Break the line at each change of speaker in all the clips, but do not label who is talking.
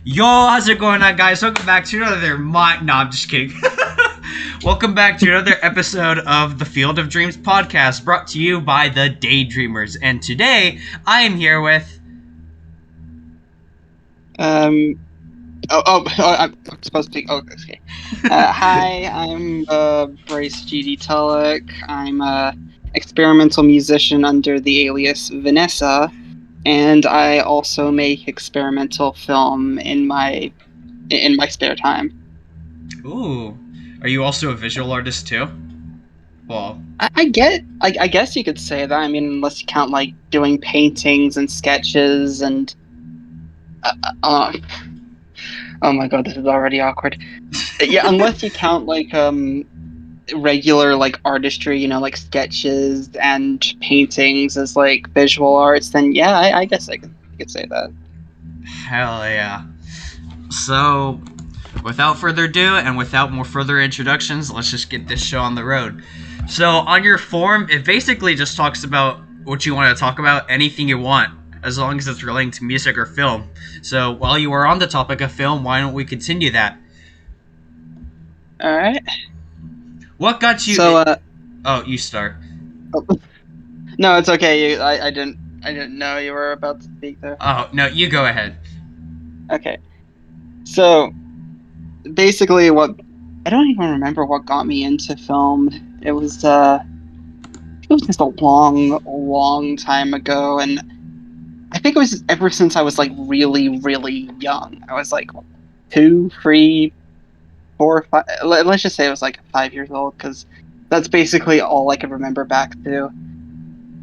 Yo, how's it going on, guys? Welcome back to another No, I'm just kidding. Welcome back to another episode of the Field of Dreams podcast, brought to you by the Daydreamers. And today, I am here with...
Um. I'm supposed to. Oh, okay. Hi, I'm Bryce GD Tulloch. I'm a experimental musician under the alias Vanessa, and I also make experimental film in my spare time.
Ooh, are you also a visual artist too? Well,
I guess you could say that. I mean, unless you count like doing paintings and sketches and uh, uh, oh my god, this is already awkward. Yeah, unless you count like regular like artistry, like sketches and paintings as like visual arts, then yeah, I guess I could say that.
hell yeah. So, without further ado, and without more further introductions, let's just get this show on the road. So, on your form, it basically just talks about what you want to talk about, anything you want, as long as it's relating to music or film. So, while you are on the topic of film, why don't we continue that?
All right.
What got you?
So
Oh, you start.
no, it's okay. I didn't know you were about to speak there.
Oh no, you go ahead.
Okay. So basically, what I don't even remember what got me into film. It was just a long, long time ago, and I think it was ever since I was like really, really young. I was like 2, 3, 4, 5. Let's just say I was like 5 years old, because that's basically all I could remember back to.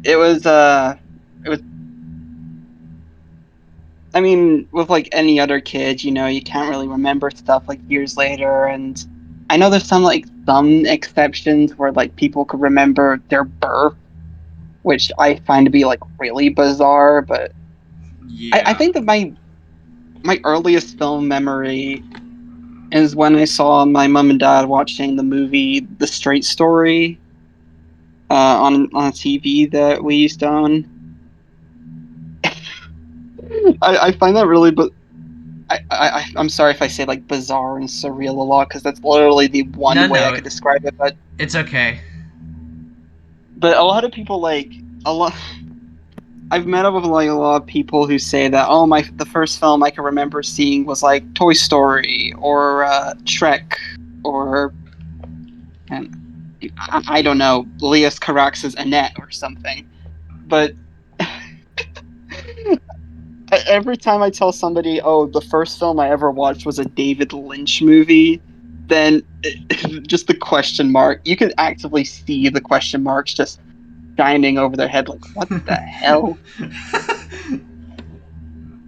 It was it was. I mean, with like any other kid, you can't really remember stuff like years later, and I know there's some exceptions where like people could remember their birth, which I find to be like really bizarre. But I
Yeah.
think that my earliest film memory is when I saw my mom and dad watching the movie The Straight Story on a TV that we used to own. I find that really, but I'm sorry if I say like bizarre and surreal a lot, because that's literally the
No,
one way I
no,
could describe it.
it's okay.
But a lot of people like a lot. I've met up with like a lot of people who say that, oh, the first film I can remember seeing was like Toy Story or Shrek or, and I don't know, Leos Carax's Annette or something. But every time I tell somebody, oh, the first film I ever watched was a David Lynch movie, then just the question mark, you can actively see the question marks just shining over their head, like, what the hell?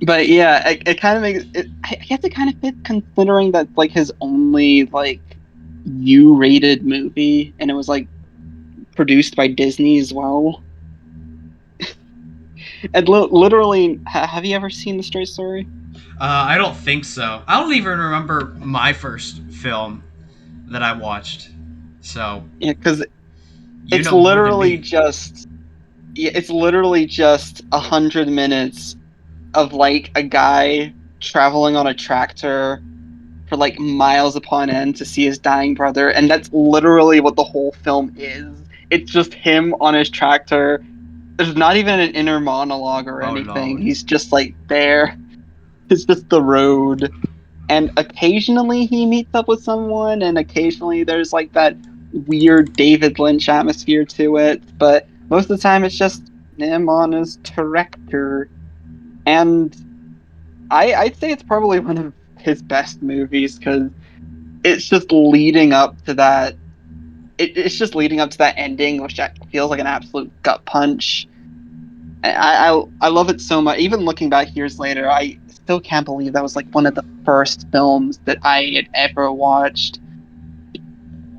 But yeah, it kind of makes it. I guess it kind of fits, considering that like his only like U-rated movie, and it was like produced by Disney as well. And literally, have you ever seen The Straight Story?
I don't think so. I don't even remember my first film that I watched. So,
Yeah, because
you
it's
know more than
literally
me.
just yeah, it's literally just 100 minutes of like a guy traveling on a tractor for like miles upon end to see his dying brother, and that's literally what the whole film is. It's just him on his tractor. There's not even an inner monologue or
Oh,
anything.
Lord.
He's just like there. It's just the road. And occasionally he meets up with someone, and occasionally there's like that weird David Lynch atmosphere to it. But most of the time it's just him on his tractor. And I'd say it's probably one of his best movies, because it's just leading up to that. It's just leading up to that ending, which feels like an absolute gut punch. I love it so much. Even looking back years later, I still can't believe that was like one of the first films that I had ever watched.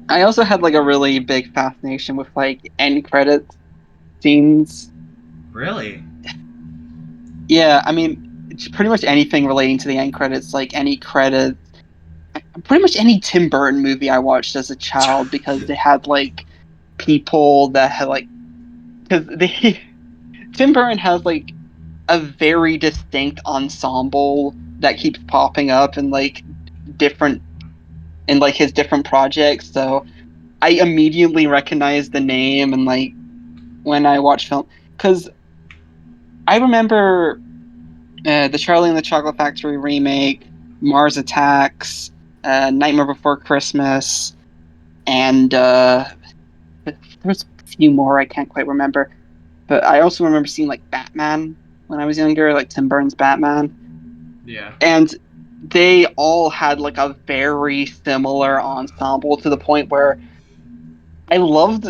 I also had like a really big fascination with like end credits scenes.
Really?
Yeah, I mean, it's pretty much anything relating to the end credits, like any credits, pretty much any Tim Burton movie I watched as a child, because they had like people that had like, because they Tim Burton has like a very distinct ensemble that keeps popping up in like different in like his different projects. So I immediately recognize the name and like when I watch film because I remember the Charlie and the Chocolate Factory remake, Mars Attacks, Nightmare Before Christmas, and there's a few more I can't quite remember. But I also remember seeing like Batman when I was younger, like Tim Burton's Batman,
Yeah.
and they all had like a very similar ensemble to the point where I loved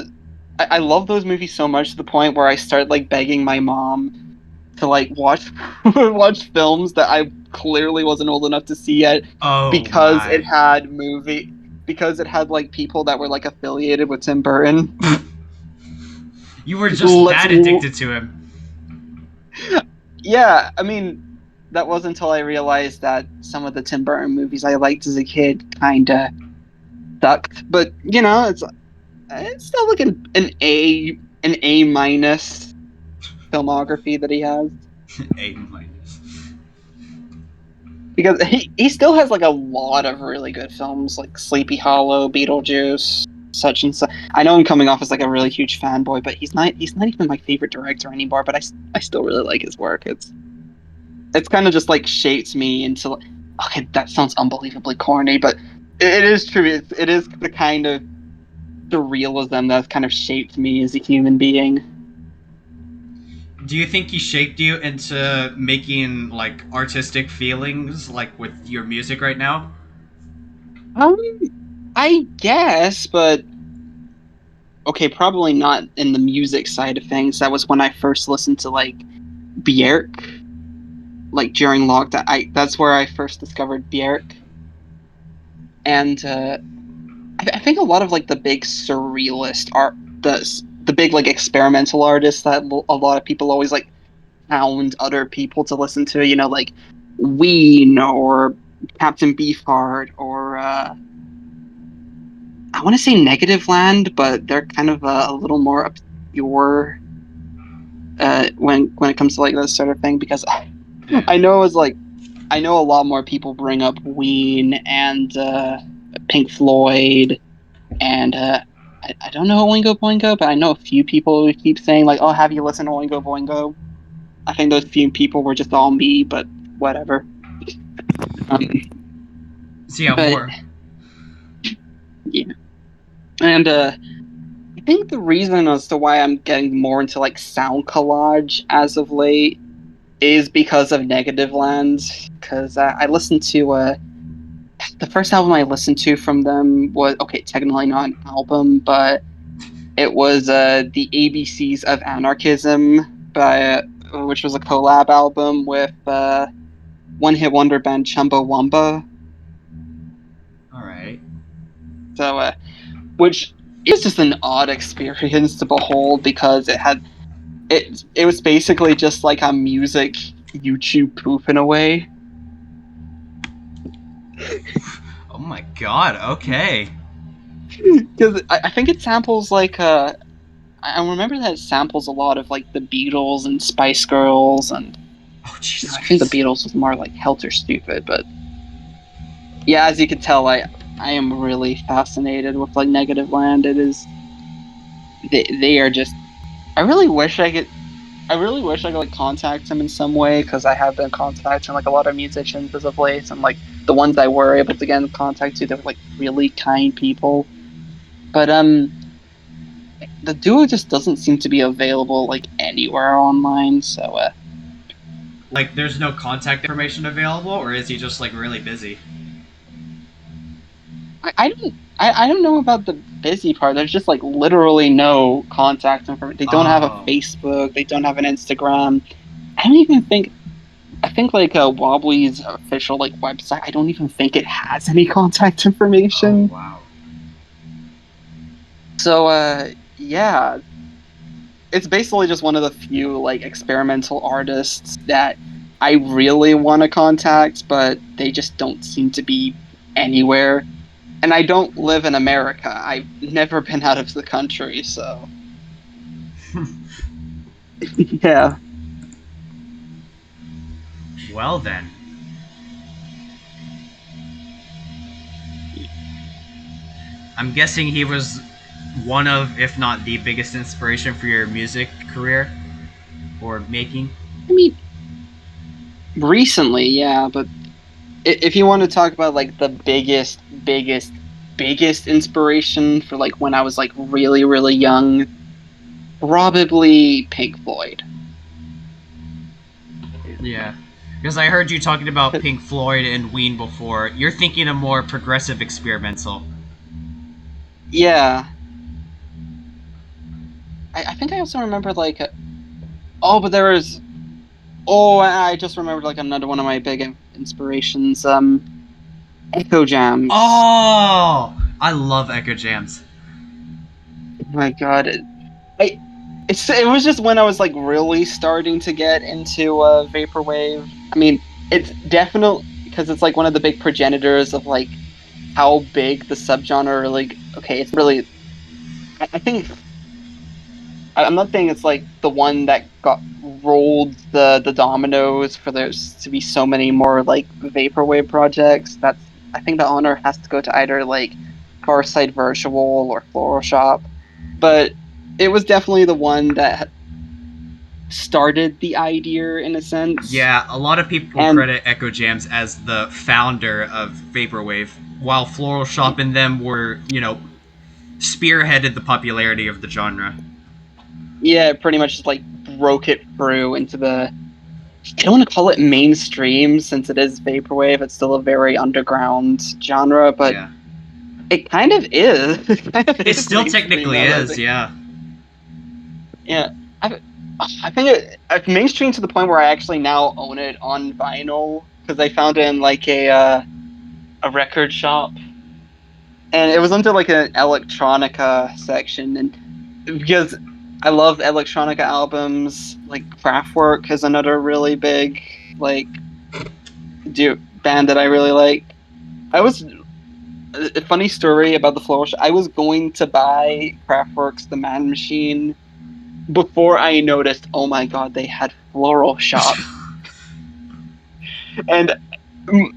I love those movies so much to the point where I started like begging my mom to like watch watch films that I clearly wasn't old enough to see yet
Oh
because
my.
it had because it had like people that were like affiliated with Tim Burton.
You were just
Let's
that addicted to him.
Yeah, I mean that wasn't until I realized that some of the Tim Burton movies I liked as a kid kind of sucked. But you know, it's still like an A minus filmography that he has
A minus.
because he still has like a lot of really good films like Sleepy Hollow, Beetlejuice, such and such. I know I'm coming off as like a really huge fanboy, but he's not even my favorite director anymore. But I still really like his work. It's kind of just like shapes me into like, okay, that sounds unbelievably corny, but it is true. It is the kind of surrealism that's kind of shaped me as a human being.
Do you think he shaped you into making like artistic feelings like with your music right now?
Um, I guess, but okay, probably not in the music side of things. That was when I first listened to like Björk, like during lockdown. That's where I first discovered Björk, and I think a lot of like the big surrealist art, the big like experimental artists that a lot of people always like hound other people to listen to. You know, like Ween or Captain Beefheart or I want to say Negative Land, but they're kind of a little more obscure when it comes to like this sort of thing because
Yeah.
I know it's like I know a lot more people bring up Ween and Pink Floyd and I don't know Oingo Boingo, but I know a few people who keep saying like, "Oh, have you listened to Oingo Boingo?" I think those few people were just all me, but whatever. Um,
So yeah,
but
more.
yeah, and I think the reason as to why I'm getting more into like sound collage as of late is because of Negative Lands. Because I listened to the first album I listened to from them was okay, technically not an album, but it was the ABCs of Anarchism by which was a collab album with one hit wonder band Chumbawamba.
All right.
So which is just an odd experience to behold because it was basically just like a music YouTube poof in a way.
Oh my god. Okay.
Because I think it samples like I remember that it samples a lot of like the Beatles and Spice Girls and
Oh
no,
Jesus
I think the
Christ.
Beatles was more like Helter Stupid, but yeah, as you can tell, I am really fascinated with like Negative Land. It is they are just I really wish I really wish I could like contact them in some way because I have been contacting like a lot of musicians as of late, and like the ones I were able to get in contact to, they were like really kind people. But the duo just doesn't seem to be available like anywhere online. So
Like, there's no contact information available, or is he just like really busy?
I don't know about the busy part. There's just like literally no contact information. They don't have a
Oh.
Facebook. They don't have an Instagram. I don't even think. I think like Wobbly's official like website. I don't even think it has any contact
Oh
information.
wow.
So yeah, it's basically just one of the few like experimental artists that I really want to contact, but they just don't seem to be anywhere. And I don't live in America. I've never been out of the country, so yeah.
Well then. I'm guessing he was one of, if not the biggest inspiration for your music career or making.
I mean, recently, yeah, but if you want to talk about like the biggest inspiration for like when I was like really, really young, probably Pink Floyd.
Yeah. Because I heard you talking about Pink Floyd and Ween before. You're thinking of more progressive experimental.
Yeah, I think I also remember like oh, but there was oh, I just remembered like another one of my big inspirations, Echo Jams.
Oh! I love Echo Jams.
Oh my God, I it was just when I was like really starting to get into vaporwave. I mean, it's definitely because it's like one of the big progenitors of like how big the subgenre like okay, it's really I think I'm not saying it's like the one that got rolled the dominoes for there to be so many more like vaporwave projects. That's I think the honor has to go to either like Farside Virtual or Floral Shop, but it was definitely the one that started the idea in a sense.
Yeah, a lot of people
And
credit Echo Jams as the founder of Vaporwave, while Floral Shop and them were, spearheaded the popularity of the genre.
yeah, it pretty much just like broke it through into the I don't want to call it mainstream since it is vaporwave. It's still a very underground genre, but
Yeah.
it kind of is. It kind of
It
is
still
mainstream
technically
now that I
is,
think.
yeah.
Yeah, I, I think it's mainstream to the point where I actually now own it on vinyl because I found it in like a record shop, and it was under like an electronica section, and because I love electronica albums, like Kraftwerk is another really big like band that I really like. I was a funny story about the floral shop. I was going to buy Kraftwerk's The Man Machine before I noticed, oh my god, they had floral shop. And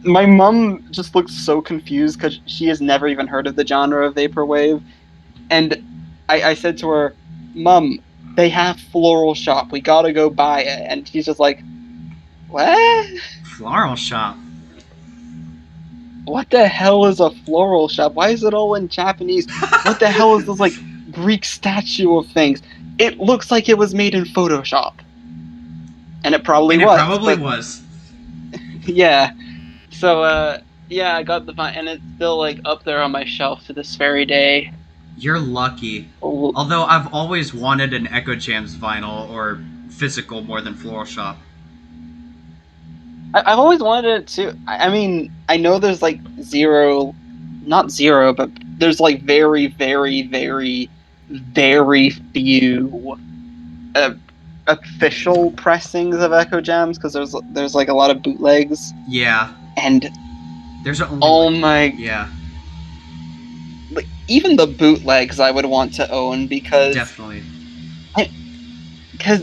my mom just looks so confused because she has never even heard of the genre of vaporwave. And I said to her, Mom, they have floral shop. We gotta go buy it. And she's just like, what?
Floral Shop.
What the hell is a floral shop? Why is it all in Japanese? What the hell is this like Greek statue of things? It looks like it was made in Photoshop. And it probably
And it
was,
probably
but
was.
yeah. So yeah, I got the vine and it's still like up there on my shelf to this very day.
You're lucky.
Oh,
Although I've always wanted an Echo Jams vinyl or physical more than Floral Shop.
I've always wanted it too. I mean, I know there's like zero, not zero, but there's like very, very, very, very few uh, official pressings of Echo Jams because there's like a lot of bootlegs
Yeah.
and
There's only
oh
like.
my
Yeah,
like even the bootlegs I would want to own
definitely.
because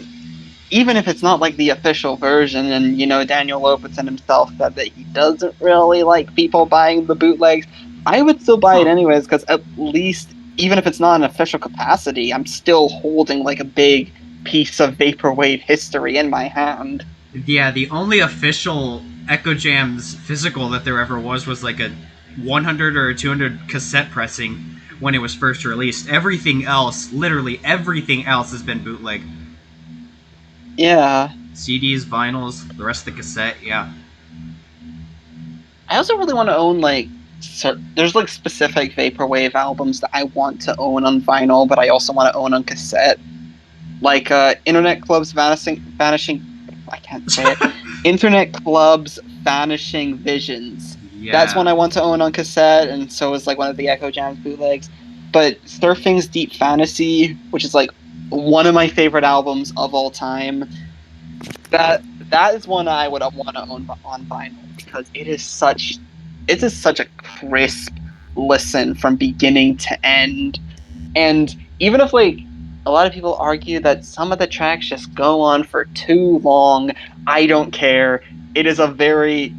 even if it's not like the official version and Daniel Lopatin himself said that he doesn't really like people buying the bootlegs, I would still buy it
Huh.
anyways because at least even if it's not an official capacity, I'm still holding like a big piece of vaporwave history in my hand.
Yeah, the only official Echo Jams physical that there ever was like a 100 or 200 cassette pressing when it was first released. Everything else, literally everything else, has been bootleg.
Yeah.
CDs, vinyls, the rest of the cassette, yeah.
I also really want to own like there's like specific vaporwave albums that I want to own on vinyl, but I also want to own on cassette. Like Internet Club's vanishing I can't say it. Internet Club's Vanishing Visions. That's one
Yeah.
I want to own on cassette, and so is like one of the Echo Jams bootlegs. But Surfing's Deep Fantasy, which is like one of my favorite albums of all time, that is one I would want to own on vinyl because it is such a crisp listen from beginning to end. And even if like a lot of people argue that some of the tracks just go on for too long, I don't care. It is a very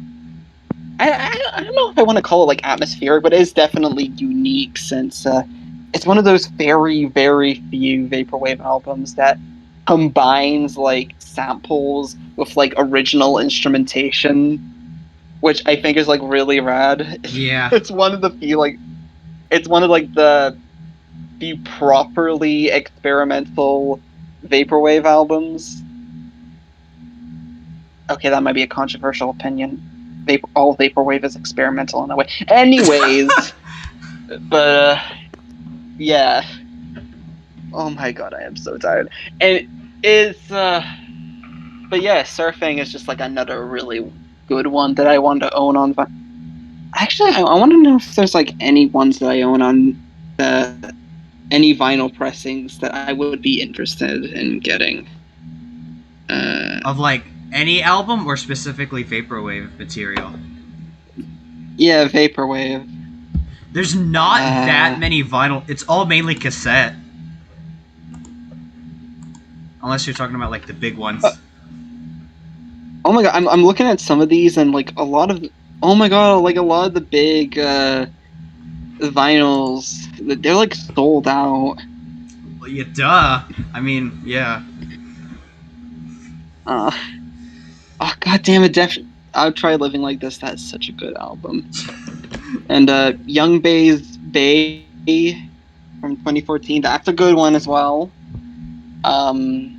I don't know if I want to call it like atmospheric, but it is definitely unique since it's one of those very, very few vaporwave albums that combines like samples with like original instrumentation, which I think is like really rad.
Yeah.
It's one of the few like it's one of like the few properly experimental vaporwave albums. Okay, that might be a controversial opinion. All vaporwave is experimental in a way. Anyways, but yeah. Oh my god, I am so tired. And it's but yeah, surfing is just like another really good one that I want to own on. Actually, I want to know if there's like any ones that I own on any vinyl pressings that I would be interested in getting.
Of like any album or specifically vaporwave material?
Yeah, vaporwave.
There's not that many vinyl. It's all mainly cassette. Unless you're talking about like the big
Uh,
ones.
oh my god, I'm looking at some of these and like a lot of oh my god, like a lot of the big vinyls they're like sold out.
Well, yeah, duh. I mean, yeah.
Uh, oh god damn it, I'll try living like this. That's such a good album. And Young Bay's Bay from 2014. That's a good one as well. Um,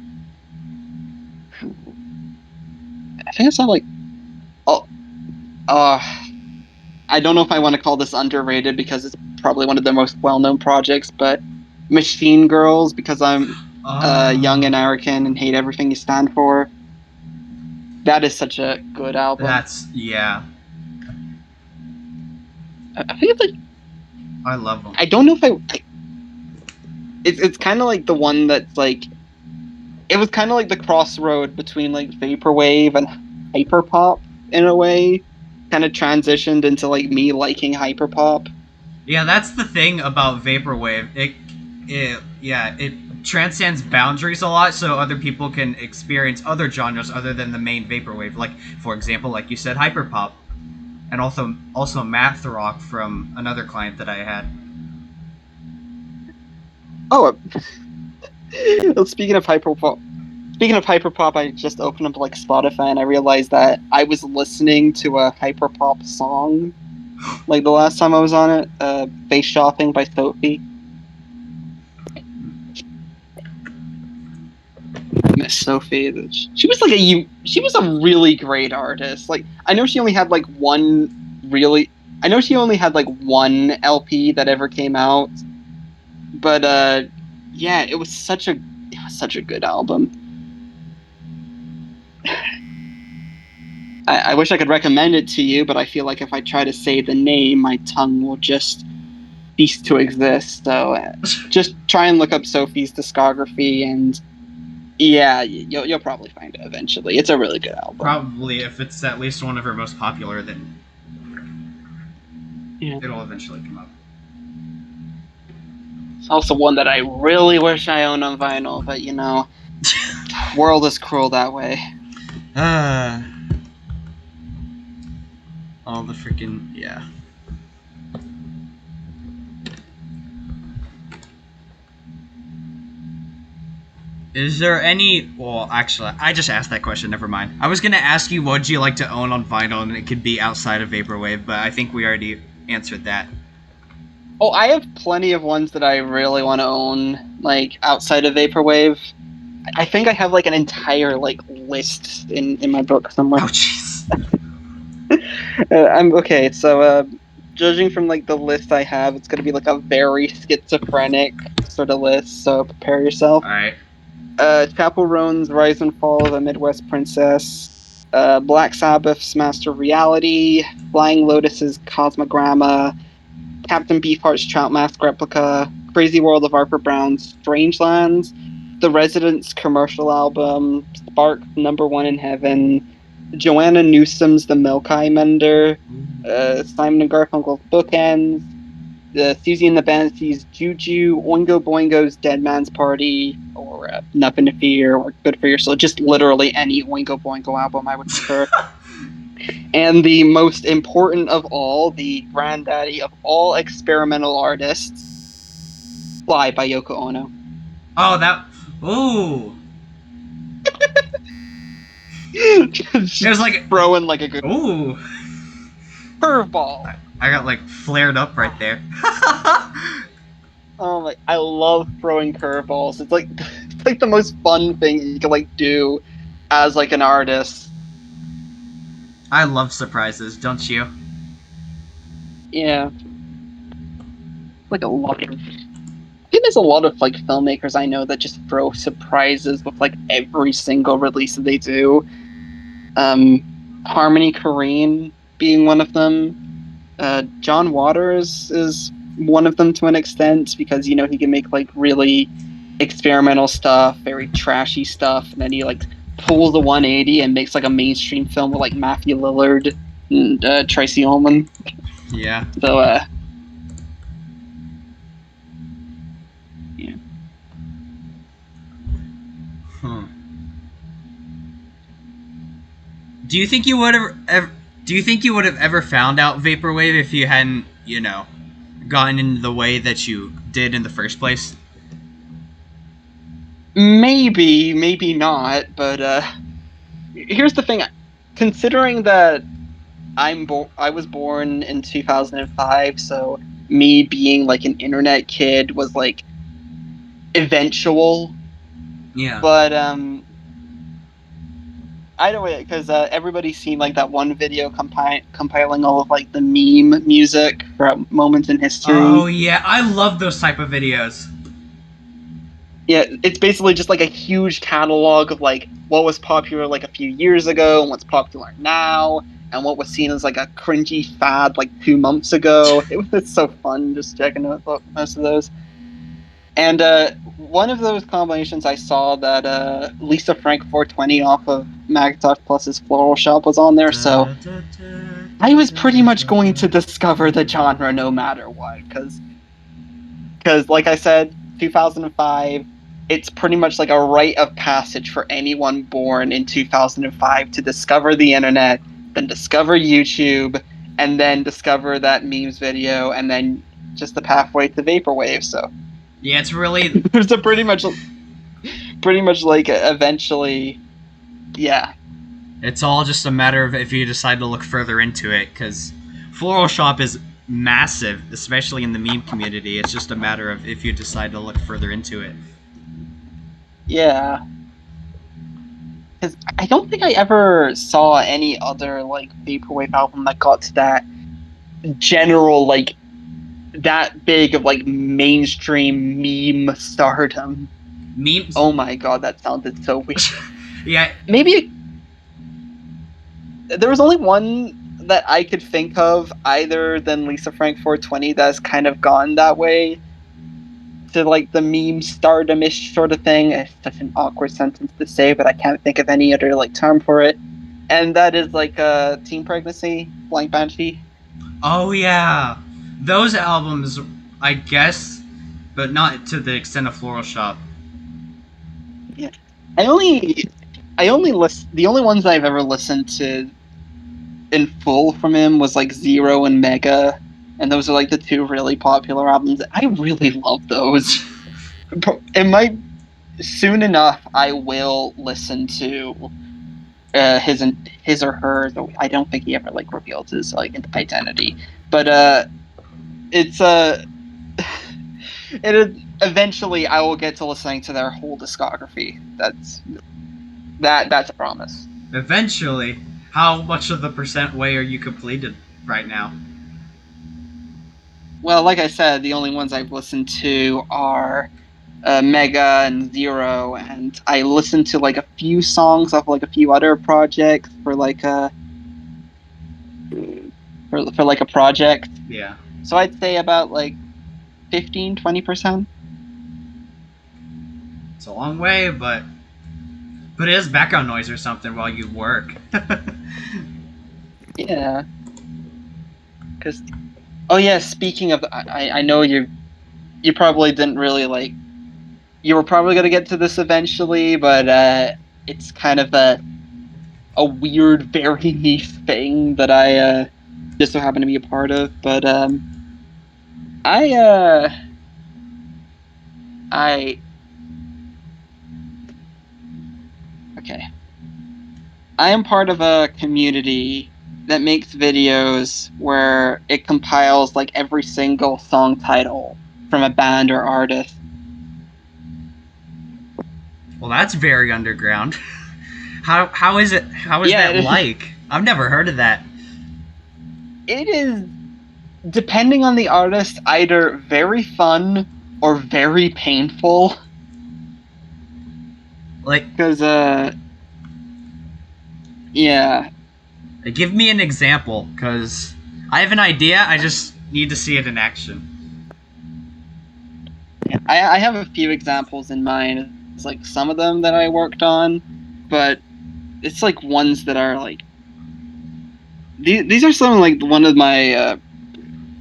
I think it's not like oh uh I don't know if I want to call this underrated because it's probably one of the most well-known projects, but Machine Girls because I'm young and arrogant and hate everything you stand for. That is such a good album.
That's yeah.
I think it's like
I love them.
I don't know if it's kind of like the one that's like it was kind of like the crossroad between like vaporwave and hyperpop in a way. Kind of transitioned into like me liking hyperpop.
Yeah, that's the thing about vaporwave. It transcends boundaries a lot, so other people can experience other genres other than the main vaporwave. Like, for example, like you said, hyperpop, and also math rock from another client that I had.
Oh, speaking of hyperpop, I just opened up like Spotify and I realized that I was listening to a hyperpop song like the last time I was on it. Face Shopping by Sophie. Miss Sophie. She was a really great artist. Like I know she only had like I know she only had like one LP that ever came out, but yeah, it was such a good album. I wish I could recommend it to you, but I feel like if I try to say the name, my tongue will just cease to exist. So just try and look up Sophie's discography, and yeah, you'll probably find it eventually. It's a really good album.
Probably, if it's at least one of her most popular, then
Yeah.
it'll eventually come up.
It's also one that I really wish I owned on vinyl, but you know, the world is cruel that way.
All the freaking yeah. Is there any? Well, actually, I just asked that question. Never mind. I was gonna ask you what do you like to own on vinyl, and it could be outside of vaporwave, but I think we already answered that.
Oh, I have plenty of ones that I really want to own, like outside of vaporwave. I think I have like an entire like list in my book somewhere.
Oh, jeez.
I'm okay. So, judging from like the list I have, it's gonna be like a very schizophrenic sort of list. So prepare yourself.
All right.
Chapel Roan's Rise and Fall of a Midwest Princess. Black Sabbath's Master of Reality. Flying Lotus's Cosmogramma. Captain Beefheart's Trout Mask Replica. Crazy World of Arthur Brown's Strangelands. The Residents commercial album. Spark Number One in Heaven. Joanna Newsom's The Milk-Eye Mender, Simon and Garfunkel's Bookends, Susie and the Banshees' Juju, Oingo Boingo's Dead Man's Party, or Nothing to Fear, or Good for Your Soul. Just literally any Oingo Boingo album I would prefer. And the most important of all, the granddaddy of all experimental artists, Fly by Yoko Ono.
Oh, that. Ooh. It was
Just
like.
throwing like a good
Ooh.
curveball.
I got like flared up right there.
Oh my! I love throwing curveballs. It's like it's like the most fun thing you can like do as like an artist.
I love surprises, don't you?
Yeah, like a lot of. I think there's a lot of like filmmakers I know that just throw surprises with like every single release that they do. Um, Harmony Korine being one of them. John Waters is one of them to an extent because he can make like really experimental stuff, very trashy stuff, and then he like pulls the 180 and makes like a mainstream film with like Matthew Lillard and Tracy Ullman.
Yeah.
So yeah.
Hmm. Do you think you would have ever? Do you think you would have ever found out vaporwave if you hadn't, gotten in the way that you did in the first place?
Maybe, maybe not, but here's the thing. Considering that I was born in 2005, so me being like an internet kid was like eventual,
Yeah.
but I don't know because everybody's seen like that one video compiling all of like the meme music for moments in
Oh
history.
yeah, I love those type of videos.
Yeah, it's basically just like a huge catalog of like what was popular like a few years ago and what's popular now and what was seen as like a cringy fad like 2 months ago. It's so fun just checking out most of those. And one of those combinations I saw that Lisa Frank 420 off of Macintosh Plus's Floral Shop was on there, so I was pretty much going to discover the genre no matter what, because like I said, 2005, it's pretty much like a rite of passage for anyone born in 2005 to discover the internet, then discover YouTube, and then discover that memes video, and then just the pathway to vaporwave. So
Yeah, it's really.
there's a pretty much like eventually, yeah,
It's all just a matter of if you decide to look further into it, because Floral Shop is massive, especially in the meme community. It's just a matter of if you decide to look further into it.
yeah. Because I don't think I ever saw any other like vaporwave album that got to that general like that big of like mainstream meme stardom.
Memes.
Oh my god, that sounded so weird.
Yeah.
Maybe there was only one that I could think of either than Lisa Frank 420 that's kind of gone that way to like the meme stardomish sort of thing. It's such an awkward sentence to say, but I can't think of any other like term for it. And that is like Teen Pregnancy, Blank Banshee.
Oh yeah. Those albums, I guess, but not to the extent of Floral Shop.
Yeah. I only I only list the only ones I've ever listened to in full from him was like Zero and Mega, and those are like the two really popular albums. I really love those. It might soon enough I will listen to his or her. Though I don't think he ever like revealed his like identity, but it's it is, eventually I will get to listening to their whole discography. That's a promise.
Eventually, how much of the percent way are you completed right now?
Well, like I said, the only ones I've listened to are Mega and Zero, and I listened to like a few songs of like a few other projects for like for like a project.
Yeah.
So I'd say about like 15-20%.
It's a long way, but it is background noise or something while you work.
Yeah, because oh yeah, speaking of, I know you probably didn't really like you were probably gonna get to this eventually, but it's kind of a a weird, very niche thing that I just so happen to be a part of. But I I okay. I am part of a community that makes videos where it compiles like every single song title from a band or artist.
Well, that's very underground. How is it? How is
Yeah,
that like? I've never heard of that.
it is, depending on the artist, either very fun or very painful.
Like,
Because yeah,
give me an example, cause I have an idea. I just need to see it in action.
I have a few examples in mind. It's like some of them that I worked on, but it's like ones that are like these are some like one of my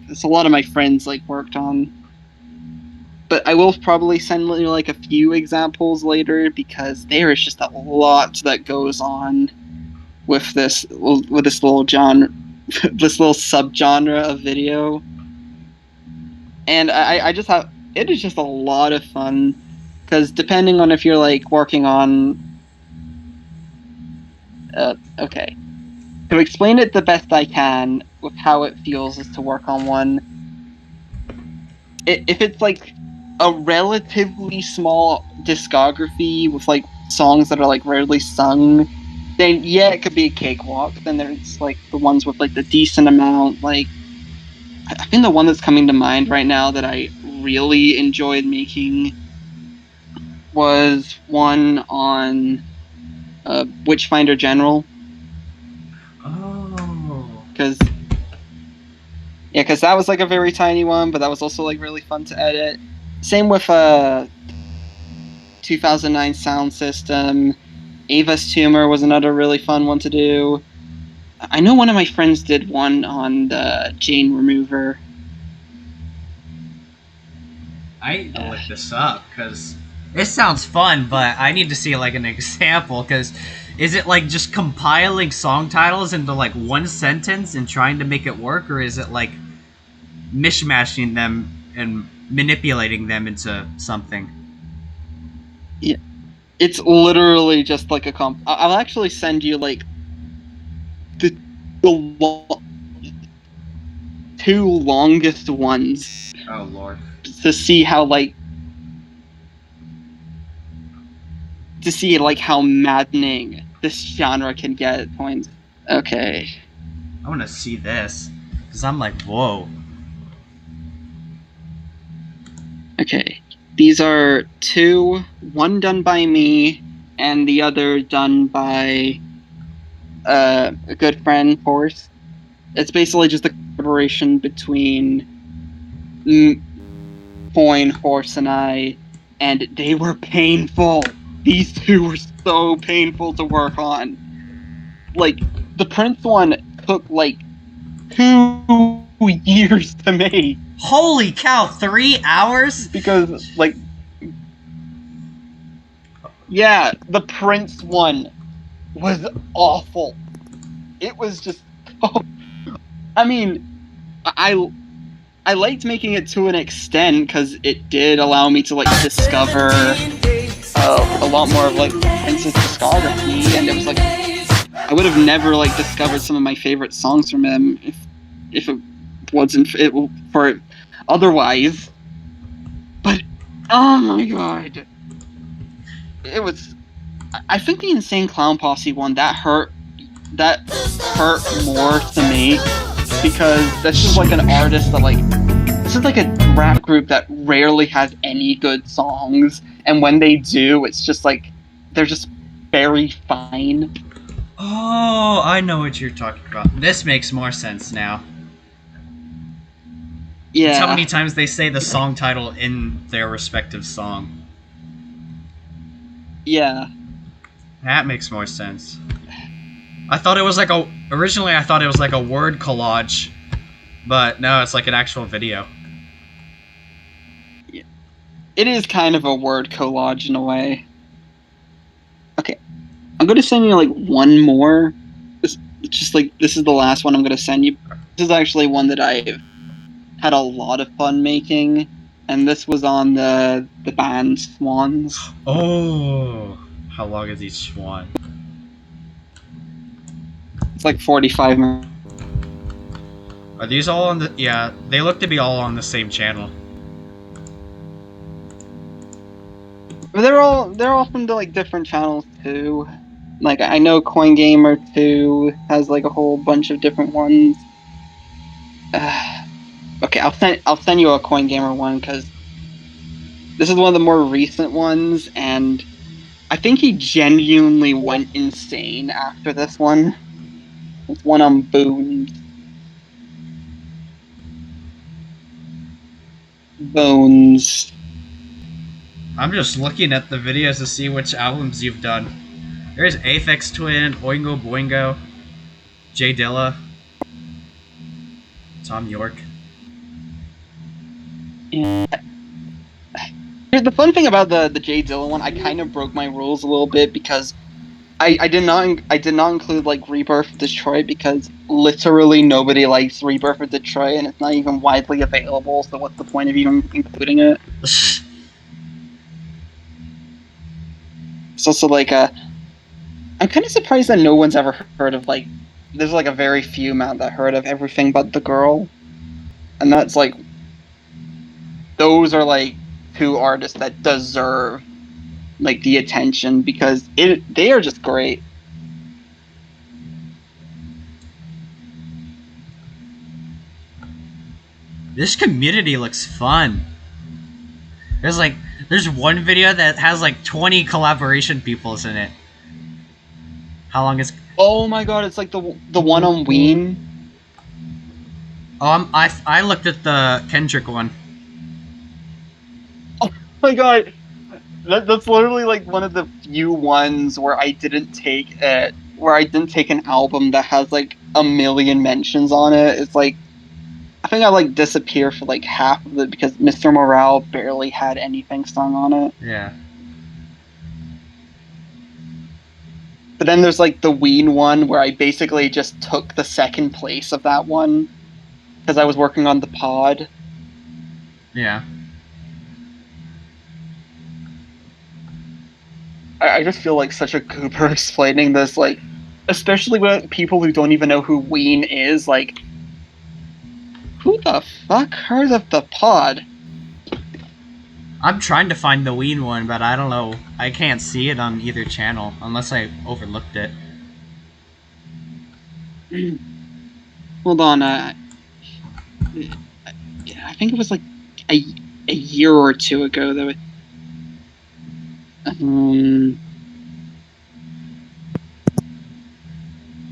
it's a lot of my friends like worked on. But I will probably send you like a few examples later because there is just a lot that goes on with this little genre, this little subgenre of video, and I just have it is just a lot of fun because depending on if you're like working on okay, to explain it the best I can with how it feels is to work on one. If it's like a relatively small discography with like songs that are like rarely sung, then yeah, it could be a cakewalk. Then there's like the ones with like the decent amount. Like I think the one that's coming to mind right now that I really enjoyed making was one on Witchfinder General,
Oh.
because yeah, because that was like a very tiny one, but that was also like really fun to edit. Same with 2009 Sound System. Ava's Tumor was another really fun one to do. I know one of my friends did one on the Jane Remover.
I need to
Uh,
look this up because this sounds fun, but I need to see like an example. Because is it like just compiling song titles into like one sentence and trying to make it work, or is it like mishmashing them and manipulating them into something?
yeah, it's literally just like a comp. I'll actually send you like the the two longest ones
Oh lord.
to see how like how maddening this genre can get at points. Okay.
I want to see this because I'm like, whoa.
Okay. These are two, one done by me and the other done by a good friend, Horse. It's basically just a collaboration between Foyne, Horse, and I, and they were painful. These two were so painful to work on. Like, the Prince one took like 2 years to make
Holy cow! 3 hours?
because, like, yeah, the Prince one was awful. It was just, oh, I mean, I I liked making it to an extent because it did allow me to like discover a lot more of like Prince's discography, and it was like I would have never like discovered some of my favorite songs from him if it wasn't it for otherwise. But oh my god, it was. I think the Insane Clown Posse one that hurt more to make because this is like an artist that like this is like a rap group that rarely has any good songs, and when they do, it's just like they're just very fine.
Oh, I know what you're talking about. This makes more sense now. It's how
Yeah,
many times they say the song title in their respective song.
yeah,
That makes more sense. I thought it was like a. Originally, I thought it was like a word collage, but no, it's like an actual video.
it is kind of a word collage in a way. Okay, I'm gonna send you like one more. It's just like this is the last one I'm gonna send you. This is actually one that I've had a lot of fun making, and this was on the band Swans.
Oh, how long is each one?
It's like 45 minutes.
Are these all on the? Yeah, they look to be all on the same channel.
But they're all from the like different channels too. Like I know Coin Gamer 2 has like a whole bunch of different ones. Okay, I'll send you a Coin Gamer one because this is one of the more recent ones, and I think he genuinely went insane after this one. It's one on Bones. Bones.
I'm just looking at the videos to see which albums you've done. There's Aphex Twin, Oingo Boingo, Jay Dilla, Tom York.
Yeah. Here's the fun thing about the Jay Dilla one. I kind of broke my rules a little bit because I did not include like Rebirth of Detroit because literally nobody likes Rebirth of Detroit and it's not even widely available. So what's the point of even including it? It's also like I'm kind of surprised that no one's ever heard of like. There's like a very few amount that heard of Everything But the Girl, and that's like those are like two artists that deserve like the attention because they are just great.
This community looks fun. There's like there's one video that has like 20 collaboration peoples in it. How long is?
Oh my god, it's like the one on Ween.
Oh, I looked at the Kendrick one.
Oh my god, that's literally like one of the few ones where I didn't take an album that has like a million mentions on it. It's like I think I like disappear for like half of it because Mr. Morale barely had anything sung on it.
Yeah.
But then there's like the Ween one where I basically just took the second place of that one because I was working on the pod.
Yeah.
I just feel like such a goober explaining this, like, especially with people who don't even know who Ween is. Like, who the fuck heard of the pod?
I'm trying to find the Ween one, but I don't know. I can't see it on either channel unless I overlooked it.
Hold on. Yeah, I think it was like a year or two ago that.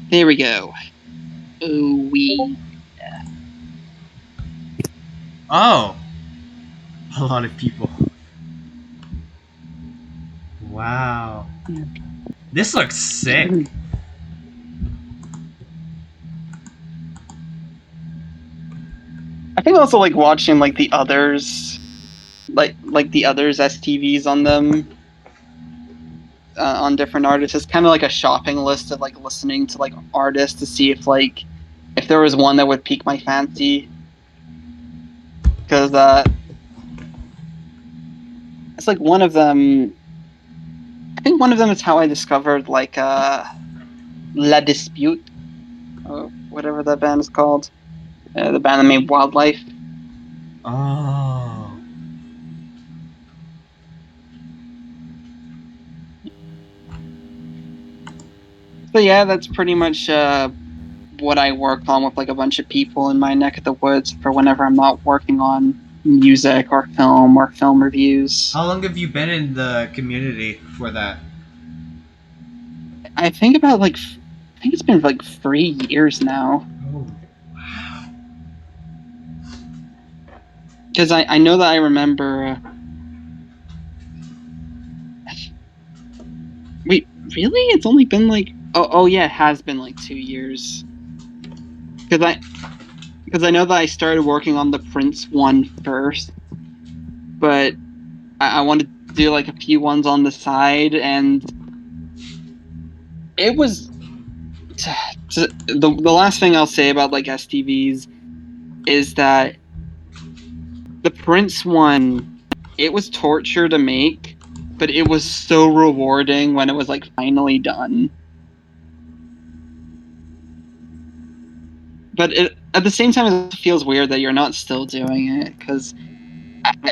There we go. Oh,
Oh, a lot of people. Wow. This looks sick.
I think also like watching like the others, like the others STVs on them, on different artists. It's kind of like a shopping list of like listening to like artists to see if there was one that would pique my fancy. Because it's like one of them. I think one of them is how I discovered like La Dispute, or whatever that band is called. The band that made Wildlife.
Oh.
So yeah, that's pretty much what I work on with like a bunch of people in my neck of the woods for whenever I'm not working on music or film reviews.
How long have you been in the community for that?
I think I think it's been like 3 years now.
Oh, wow.
Because I know that I remember. Wait, really? It's only been like oh yeah, it has been like 2 years. Because I know that I started working on the Prince one first, but I wanted to do like a few ones on the side, and it was the last thing I'll say about like STVs is that the Prince one, it was torture to make, but it was so rewarding when it was like finally done. But at the same time, it feels weird that you're not still doing it because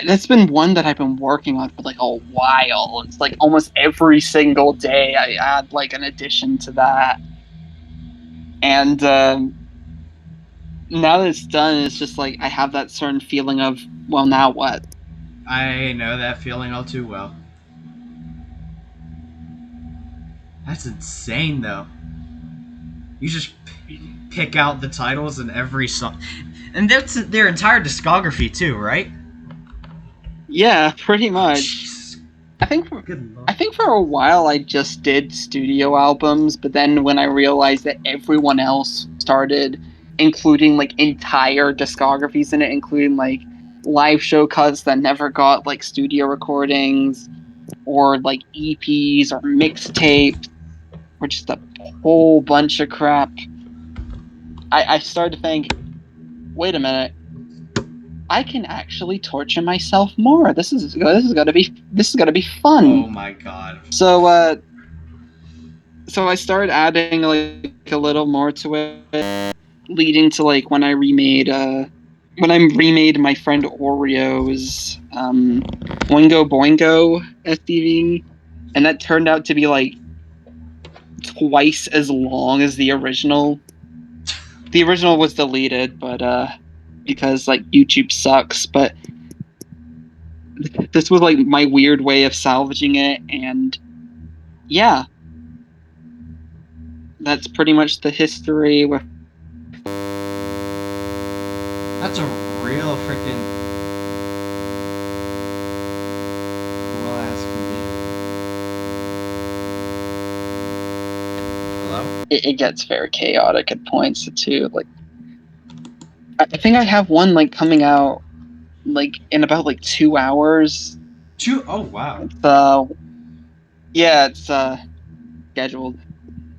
that's been one that I've been working on for like a while. It's like almost every single day I add like an addition to that, and now that it's done, it's just like I have that certain feeling of, well, now what?
I know that feeling all too well. That's insane, though. You just pick out the titles in every song, and that's their entire discography too, right?
Yeah, pretty
Oh,
much.
jeez.
I think
Good
I
lord.
think for a while I just did studio albums, but then when I realized that everyone else started including like entire discographies in it, including like live show cuts that never got like studio recordings or like EPs or mixtapes or just a whole bunch of crap, I started to think, wait a minute, I can actually torture myself more. This is gonna be
Oh
fun.
my god.
So so I started adding like a little more to it, leading to like when I remade my friend Oreo's Oingo Boingo SDV, and that turned out to be like twice as long as the original. The original was deleted, but because like YouTube sucks, but this was like my weird way of salvaging it, and yeah, that's pretty much the history with.
That's a real freaking cool ass community. Hello?
It gets very chaotic at points too. Like I think I have one like coming out like in about like 2 hours.
Oh wow.
It's yeah, it's scheduled,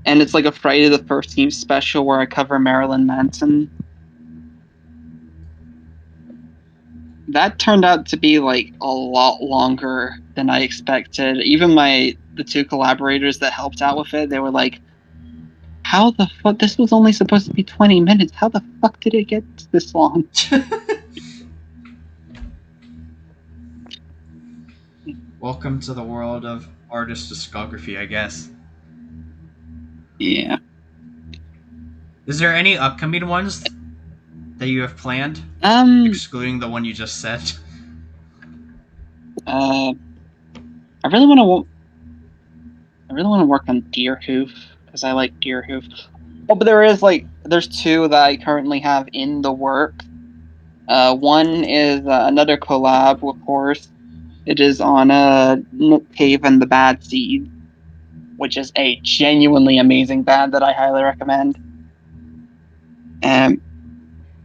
and it's like a Friday the 13th special where I cover Marilyn Manson. That turned out to be like a lot longer than I expected. Even the two collaborators that helped out with it, they were like, "How the fuck? This was only supposed to be 20 minutes. How the fuck did it get this long?"
Welcome to the world of artist discography, I guess.
Yeah.
Is there any upcoming ones that you have planned,
Um.
excluding the one you just said?
Uh. I really want to. I really want to work on Deer Hoof because I like Deer Hoof. Oh, but there's two that I currently have in the work. One is another collab with Horse. It is on Nick Cave and the Bad Seed, which is a genuinely amazing band that I highly recommend. Um,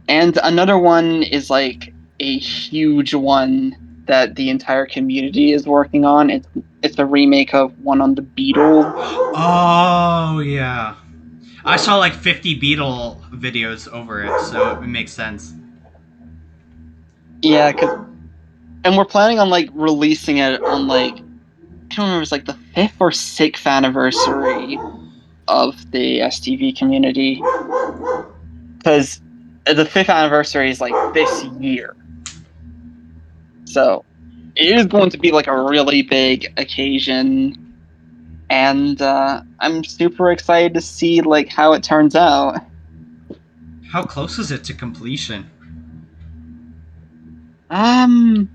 and another one is like a huge one that the entire community is working on. It's a remake of one on the Beatles.
Oh yeah. I saw like 50 Beetle videos over it, so it makes sense.
Yeah, and we're planning on like releasing it on like I don't remember, it's like the fifth or sixth anniversary of the STV community because the fifth anniversary is like this year, so it is going to be like a really big occasion, and I'm super excited to see like how it turns out.
How close is it to completion?
Um,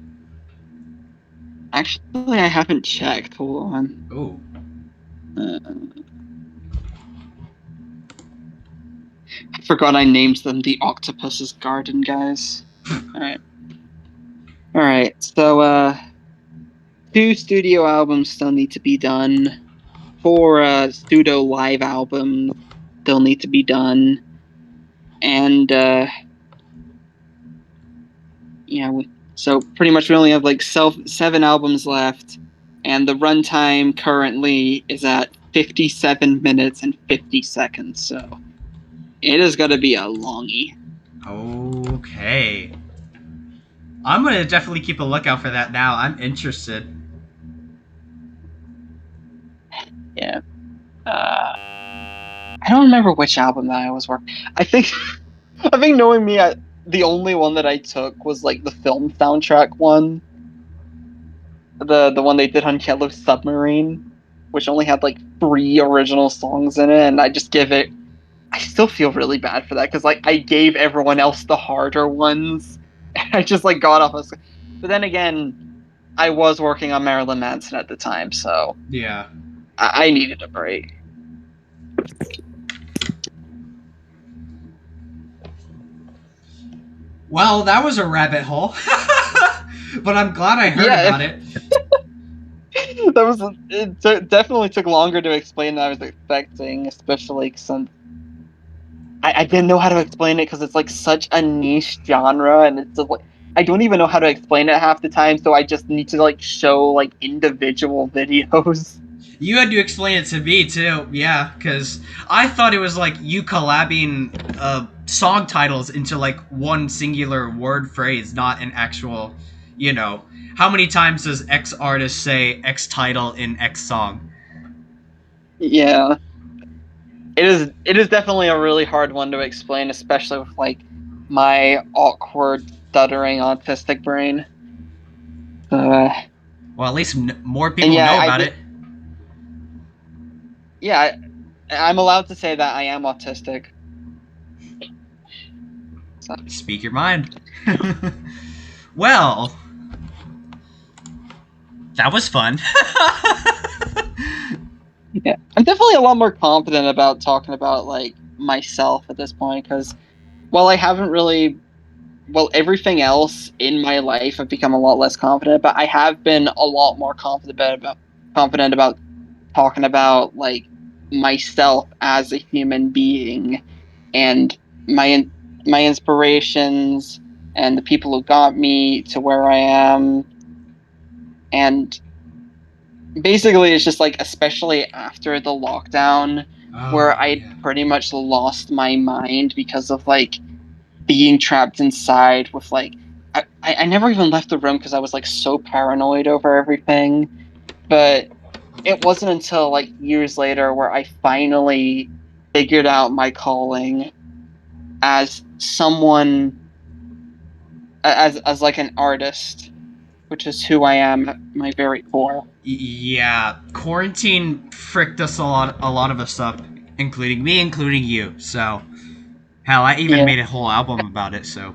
actually, I haven't checked. Hold on.
Oh.
Uh, I forgot I named them the Octopus's Garden guys. All right. All right. So, two studio albums still need to be done. Four pseudo live albums still need to be done, and yeah, so pretty much we only have like seven albums left, and the runtime currently is at 57 minutes and 50 seconds, so it is going to be a longie.
Okay. I'm gonna definitely keep a lookout for that now. I'm interested.
Yeah. I don't remember which album that I was working. I think, I think knowing me, the only one that I took was like the film soundtrack one, the one they did on Yellow Submarine, which only had like 3 original songs in it, and I just give it. I still feel really bad for that because like I gave everyone else the harder ones. I just like got off. But then again, I was working on Marilyn Manson at the time, so
Yeah.
I needed a break.
Well, that was a rabbit hole. But I'm glad I heard about it.
That was definitely took longer to explain than I was expecting, especially since I didn't know how to explain it because it's like such a niche genre, and it's just, like I don't even know how to explain it half the time, so I just need to like show like individual videos.
You had to explain it to me too, yeah, because I thought it was like you collabing song titles into like one singular word phrase, not an actual, you know, how many times does X artist say X title in X song?
Yeah, it is. It is definitely a really hard one to explain, especially with like my awkward, stuttering, autistic brain. Uh,
Well, at least more
and
people
yeah,
know
I
about
did.
it.
Yeah, I'm allowed to say that I am autistic. So.
Speak your mind. Well, that was fun.
Yeah, I'm definitely a lot more confident about talking about like myself at this point because while I haven't really, well, everything else in my life I've become a lot less confident, but I have been a lot more confident about talking about like myself as a human being and my inspirations and the people who got me to where I am, and basically it's just like especially after the lockdown where
Oh,
I
yeah.
pretty much lost my mind because of like being trapped inside with like I never even left the room because I was like so paranoid over everything, but it wasn't until like years later where I finally figured out my calling as someone, as like an artist, which is who I am at my very core.
Yeah, quarantine fricked us a lot of us up, including me, including you. So, hell, I even
Yeah.
made a whole album about it. So,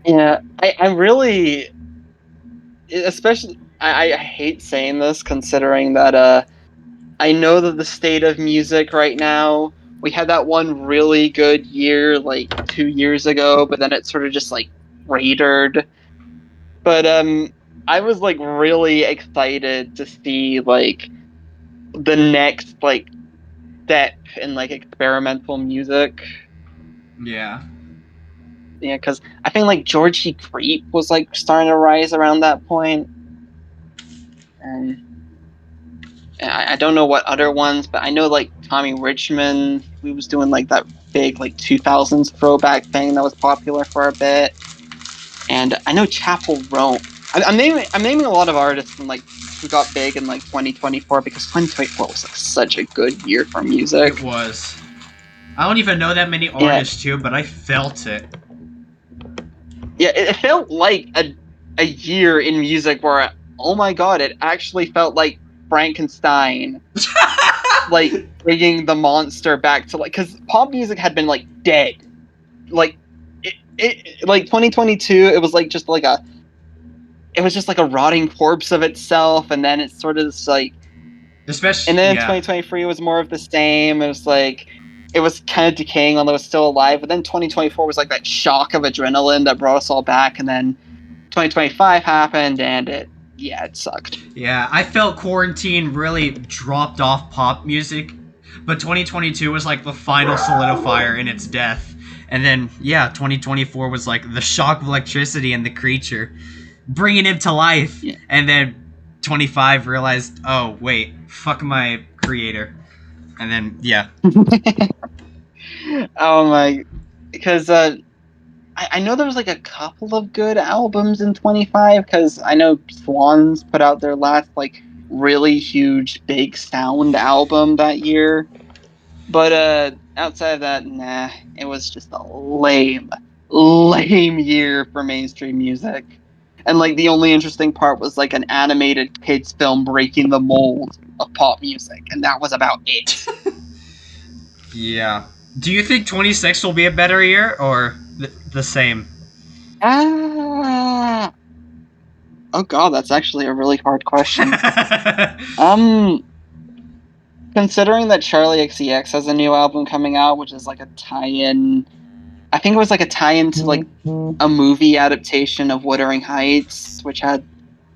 Yeah, I'm really, especially, I hate saying this considering that I know that the state of music right now, we had that one really good year like 2 years ago, but then it sort of just like cratered. But I was like really excited to see like the next like step in like experimental music.
yeah.
Yeah, because I think like Georgie Creep was like starting to rise around that point, and I don't know what other ones, but I know like Tommy Richmond, he was doing like that big like 2000s throwback thing that was popular for a bit, and I know Chapel Roan. I'm naming a lot of artists from like who got big in like 2024 because 2024 was like such a good year for
It
music.
was. I don't even know that many
Yeah,
artists too, but I felt it.
yeah, it felt like a year in music where oh my god, it actually felt like Frankenstein like bringing the monster back to like because pop music had been like dead like like 2022 it was like just like a it was just like a rotting corpse of itself, and then it's sort of just like, and
Especially,
then
yeah.
2023 was more of the same. It was like it was kind of decaying although it was still alive, but then 2024 was like that shock of adrenaline that brought us all back, and then 2025 happened and it sucked.
Yeah, I felt quarantine really dropped off pop music, but 2022 was like the final solidifier in its death. And then, yeah, 2024 was like the shock of electricity and the creature, bringing him to life.
Yeah.
And then 25 realized, oh wait, fuck my creator, and then yeah.
Oh my, because I know there was like a couple of good albums in 25 because I know Swans put out their last like really huge big sound album that year. But outside of that, nah, it was just a lame year for mainstream music. And like the only interesting part was like an animated kids film breaking the mold of pop music, and that was about it.
Yeah. Do you think 26 will be a better year or the same?
Ah, oh god, that's actually a really hard question. Um, considering that Charlie XCX has a new album coming out, which is like a tie-in, I think it was like a tie-in to like a movie adaptation of Wuthering Heights, which had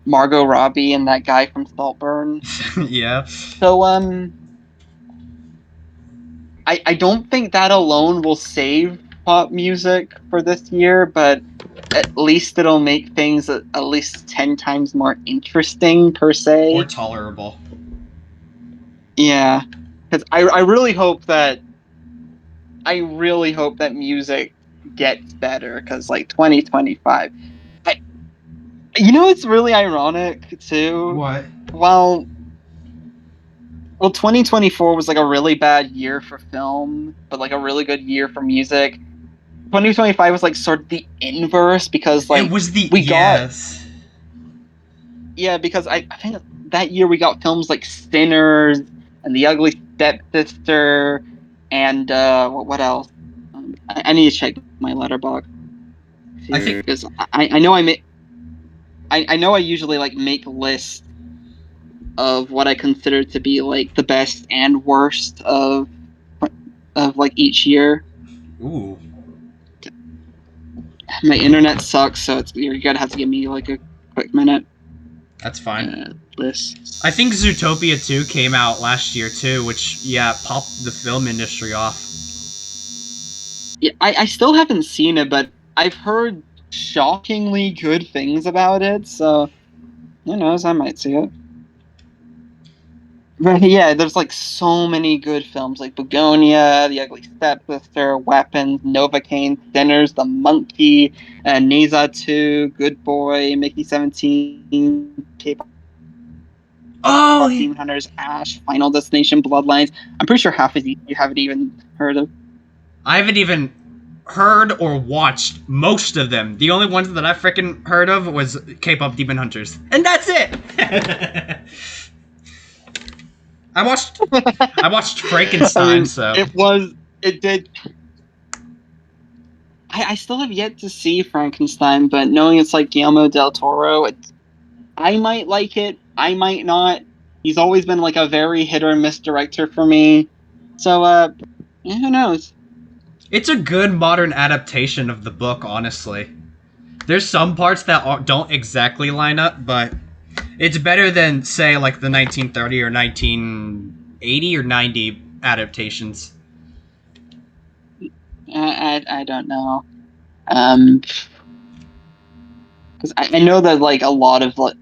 Margot Robbie and that guy from Saltburn.
Yeah.
So I don't think that alone will save pop music for this year, but at least it'll make things at least 10 times more interesting per
Or
se.
tolerable.
Yeah. Because I really hope that music gets better because like 2025. It's really ironic too.
What?
While Well, 2024 was like a really bad year for film, but like a really good year for music. 2025 was like sort of the inverse because
It
like
was the
we got
yes.
yeah, because I think that year we got films like Sinners and The Ugly Stepsister and what else? I need to check my letterbox
I
here
think
because I know I know I usually like make lists of what I consider to be like the best and worst of like each year.
ooh,
My internet sucks, so you're gonna have to give me like a quick minute.
that's fine. I think
Lists.
Zootopia 2 came out last year too, which yeah, popped the film industry off.
Yeah, I still haven't seen it, but I've heard shockingly good things about it. So who knows? I might see it. But yeah, there's like so many good films like Begonia, The Ugly Stepsister, Weapons, Novocaine, Sinners, The Monkey, Neza 2, Good Boy, Mickey 17, K-pop
Oh,
Demon Hunters, Ash, Final Destination, Bloodlines. I'm pretty sure half of you haven't even heard of.
I haven't even heard or watched most of them. The only ones that I freaking heard of was K-pop Demon Hunters, and that's it. I watched I watched
I
Frankenstein,
mean,
so
it did. I still have yet to see Frankenstein, but knowing it's like Guillermo del Toro, I might like it. I might not. He's always been like a very hit or miss director for me. So, yeah, who knows?
it's a good modern adaptation of the book. Honestly, there's some parts that don't exactly line up, but it's better than say like the 1930 or 1980 or 90 adaptations.
I don't know. Um, because I know that like a lot of like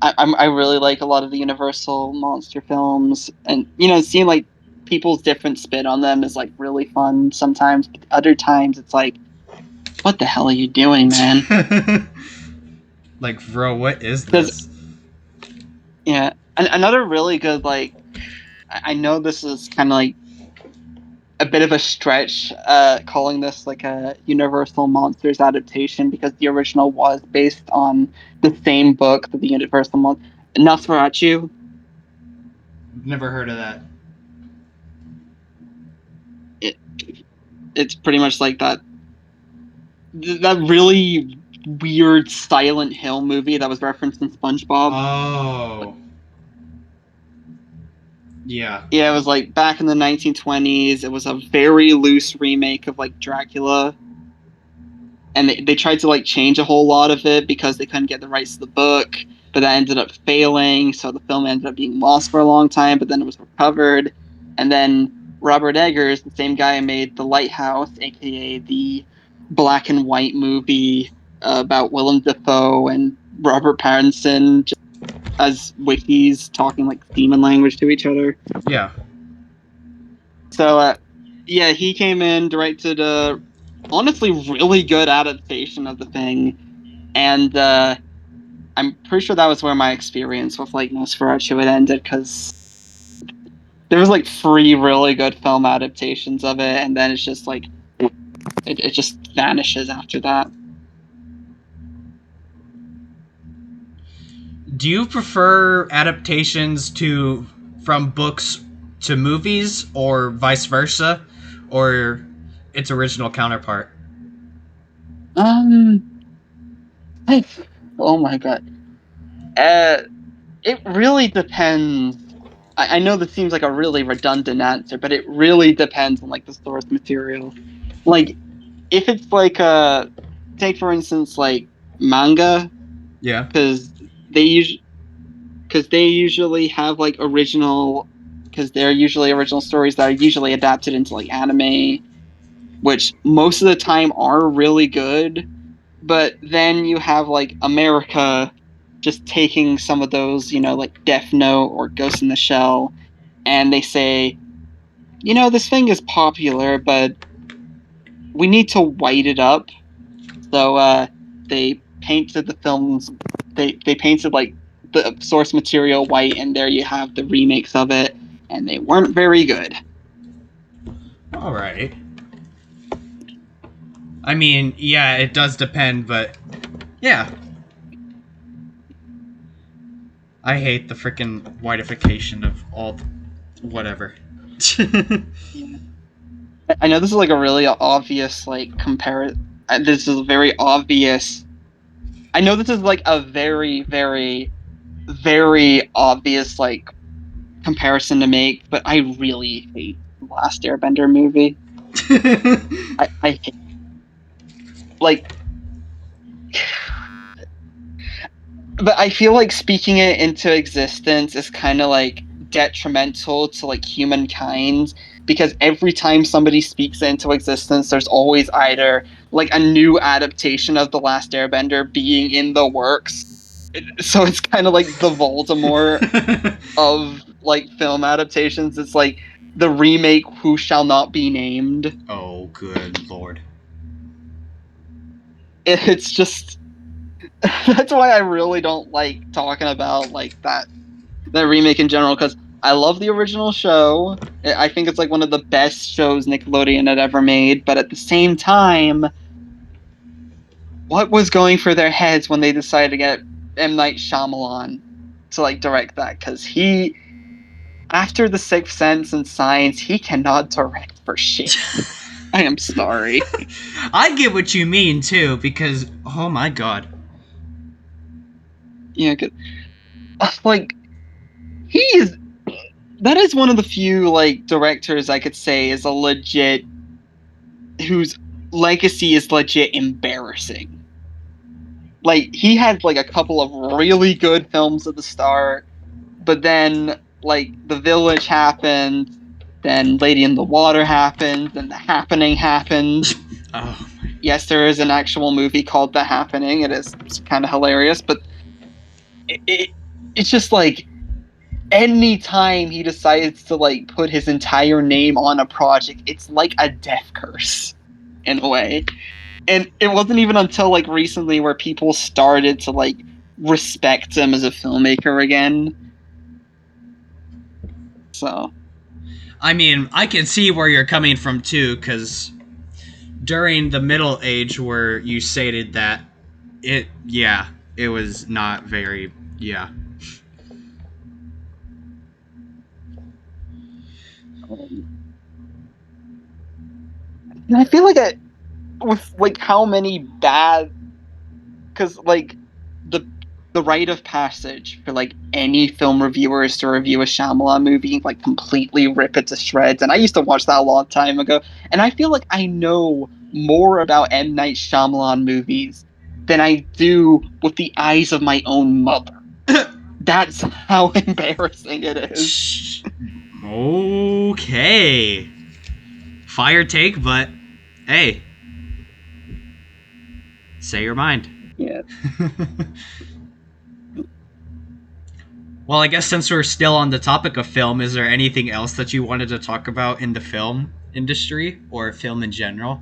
I really like a lot of the Universal monster films, and seeing like people's different spin on them is like really fun sometimes. But other times it's like, what the hell are you doing, man?
Like, bro, what is
Because
this?
yeah, another really good like I know this is kind of like a bit of a stretch calling this like a Universal Monsters adaptation because the original was based on the same book that the Universal Monsters. Nosferatu.
Never heard of that.
It, it's pretty much like that really weird Silent Hill movie that was referenced in SpongeBob.
Oh, yeah.
Yeah, it was like back in the 1920s. It was a very loose remake of like Dracula, and they tried to like change a whole lot of it because they couldn't get the rights to the book, but that ended up failing. So the film ended up being lost for a long time, but then it was recovered. And then Robert Eggers, the same guy who made The Lighthouse, aka the black and white movie about Willem Dafoe and Robert Pattinson, as wikis talking like demon language to each other.
Yeah.
So yeah, he came in, directed a honestly really good adaptation of the thing, and I'm pretty sure that was where my experience with like Nosferatu had ended because there was like 3 really good film adaptations of it, and then it's just like it just vanishes after that.
Do you prefer adaptations to from books to movies, or vice versa, or its original counterpart?
Um, I, oh my god, it really depends. I know this seems like a really redundant answer, but it really depends on like the source material. Like if it's like take for instance like manga,
Yeah.
because they usually have like original, because they're usually original stories that are usually adapted into like anime, which most of the time are really good. But then you have like America just taking some of those, like Death Note or Ghost in the Shell, and they say, this thing is popular, but we need to white it up. So they painted the films. They painted like the source material white, and there you have the remakes of it, and they weren't very good.
All right. I mean, yeah, it does depend, but yeah, I hate the freaking whiteification of all whatever.
Yeah. I know this is like a really obvious like compare. This is very obvious. I know this is like a very, very, very obvious like comparison to make, but I really hate the Last Airbender movie. I hate like but I feel like speaking it into existence is kind of like detrimental to like humankind, because every time somebody speaks it into existence, there's always either like a new adaptation of The Last Airbender being in the works. So it's kind of like the Voldemort of like film adaptations. It's like the remake who shall not be named.
Oh, good lord.
It's just that's why I really don't like talking about like that remake in general, because I love the original show. I think it's like one of the best shows Nickelodeon had ever made, but at the same time, what was going through their heads when they decided to get M. Night Shyamalan to like direct that? Because he, after The Sixth Sense and Signs, he cannot direct for shit. I am sorry.
I get what you mean too, because oh my god.
Yeah, like he is. That is one of the few like directors I could say is a legit, whose legacy is legit embarrassing. Like he had like a couple of really good films at the start, but then like The Village happened, then Lady in the Water happened, then The Happening happened.
Oh.
Yes, there is an actual movie called The Happening. It's kind of hilarious, but it's just like any time he decides to like put his entire name on a project, it's like a death curse in a way. And it wasn't even until like recently where people started to like respect him as a filmmaker again. So
I mean, I can see where you're coming from too, because during the Middle Age, where you stated that yeah, it was not very, yeah.
um, and I feel like with like how many bad, because like the rite of passage for like any film reviewers to review a Shyamalan movie, like completely rip it to shreds. And I used to watch that a long time ago, and I feel like I know more about M. Night Shyamalan movies than I do with the eyes of my own mother. That's how embarrassing it is.
Okay. Fire take, but hey, say your mind.
Yeah.
Well, I guess since we're still on the topic of film, is there anything else that you wanted to talk about in the film industry or film in general?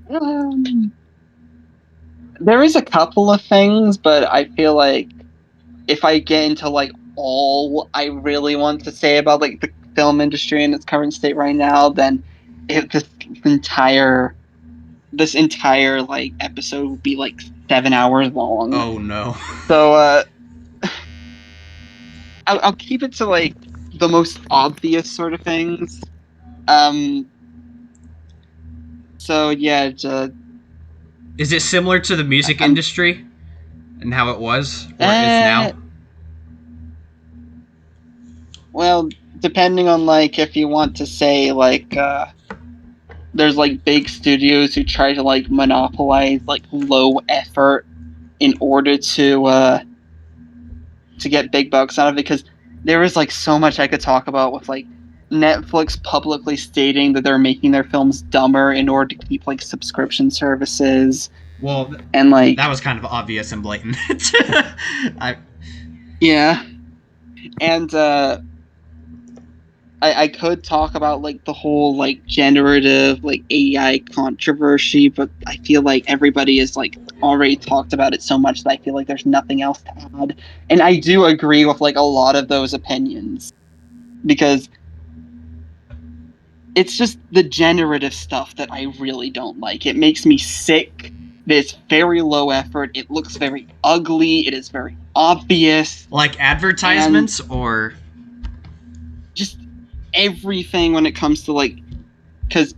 Um, there is a couple of things, but I feel like if I get into like all I really want to say about like the film industry in its current state right now, then this entire like episode would be like 7 hours long.
Oh no.
So I'll keep it to like the most obvious sort of things. Um, so yeah,
Is it similar to the music
I'm
industry and how it was or is
uh
now?
well, depending on like if you want to say like there's like big studios who try to like monopolize like low effort in order to get big bucks out of it, because there is like so much I could talk about with like Netflix publicly stating that they're making their films dumber in order to keep like subscription services
Well,
and
that
like
was kind of obvious and blatant. I
yeah. And I could talk about like the whole like generative like AI controversy, but I feel like everybody has like already talked about it so much that I feel like there's nothing else to add. And I do agree with like a lot of those opinions, because it's just the generative stuff that I really don't like. It makes me sick. It's very low effort. It looks very ugly. It is very obvious.
like
And
advertisements or
just everything when it comes to like, because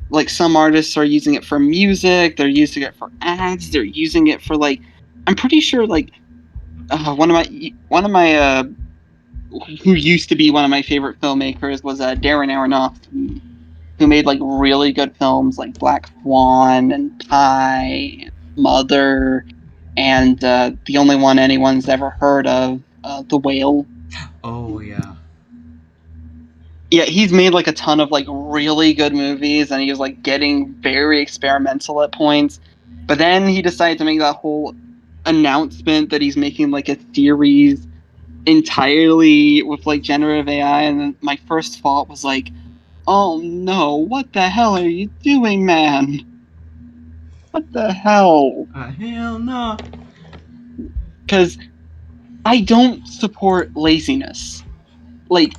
like some artists are using it for music, they're using it for ads, they're using it for like, I'm pretty sure like one of my who used to be one of my favorite filmmakers was Darren Aronofsky, who made like really good films like Black Swan and Pi and Mother, and the only one anyone's ever heard of, The Whale.
oh yeah.
Yeah, he's made like a ton of like really good movies, and he was like getting very experimental at points. But then he decided to make that whole announcement that he's making like a series entirely with like generative AI, and then my first thought was like, "Oh no, what the hell are you doing, man? What the hell?"
Hell no.
Because I don't support laziness. Like,